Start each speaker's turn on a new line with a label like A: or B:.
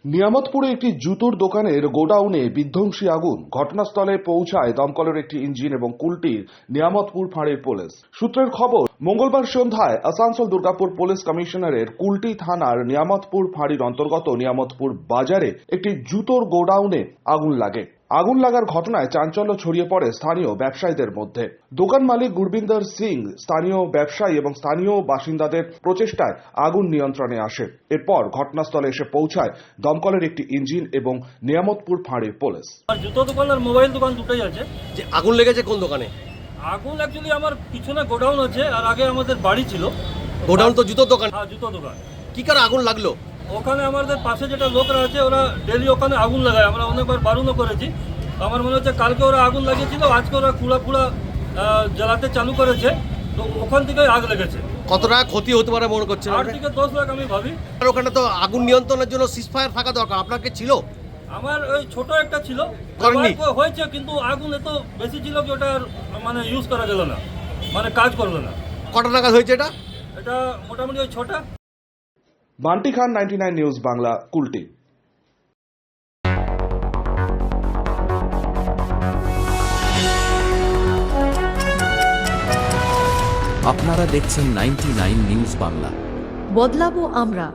A: নিয়ামতপুরে একটি জুতোর দোকানের গোডাউনে বিধ্বংসী আগুন। ঘটনাস্থলে পৌঁছায় দমকলের একটি ইঞ্জিন এবং কুলটির নিয়ামতপুর ফাঁড়ির পুলিশ। সূত্রের খবর, মঙ্গলবার সন্ধ্যায় আসানসোল দুর্গাপুর পুলিশ কমিশনারের কুলটি থানার নিয়ামতপুর ফাঁড়ির অন্তর্গত নিয়ামতপুর বাজারে একটি জুতোর গোডাউনে আগুন লাগে। আগুন লাগার ঘটনায় চাঞ্চল্য ছড়িয়ে পড়ে স্থানীয় ব্যবসায়ীদের মধ্যে। দোকান মালিক গুরবিন্দর সিং, স্থানীয় ব্যবসায়ী এবং স্থানীয় বাসিন্দাদের প্রচেষ্টায় আগুন নিয়ন্ত্রণে আসে। এরপর ঘটনাস্থলে এসে পৌঁছায় দমকলের একটি ইঞ্জিন এবং নিয়ামতপুর ফাঁড়ির পুলিশ।
B: জুতো দোকান আর মোবাইল দোকান দুটোই আছে।
C: যে আগুন লেগেছে কোন দোকানে?
B: আগুন অ্যাকচুয়ালি আমার পিছনে গোডাউন আছে, আর আগে আমাদের বাড়ি ছিল।
C: গোডাউন তো জুতোর দোকান।
B: হ্যাঁ, জুতো দোকান।
C: কি করে আগুন লাগলো?
B: ওখানে আমাদের পাশে যেটা লোকরা আছে, ওরা ডেলি ওখানে আগুন লাগায়। আমরা অনেকবার বারণও করেছি। আমার মনে হচ্ছে কালকে ওরা আগুন লাগিয়েছিল, আজকে ওরা কুড়া জ্বালাতে চালু করেছে, তো ওখান থেকে আগ লেগেছে।
C: কত টাকা ক্ষতি হতে পারে মনে করছেন?
B: 8 থেকে 10 লাখ আমি ভাবি।
C: আর ওখানে তো আগুন নিয়ন্ত্রণের জন্য সিজফায়ার থাকা দরকার, আপনার কি ছিল?
B: আমার ওই ছোট একটা ছিল,
C: করেননি?
B: হয়েছে, কিন্তু আগুন এত বেশি ছিল যে ওটা আর মানে ইউজ করা গেল না, মানে কাজ করলো না।
C: কটা নাগাদ হয়েছে এটা?
B: এটা মোটামুটি ওই 6টা।
A: বান্টি খান, 99 নিউজ বাংলা, কুলটি।
D: আপনারা দেখছেন 99 নিউজ বাংলা।
E: বদলাবো আমরা।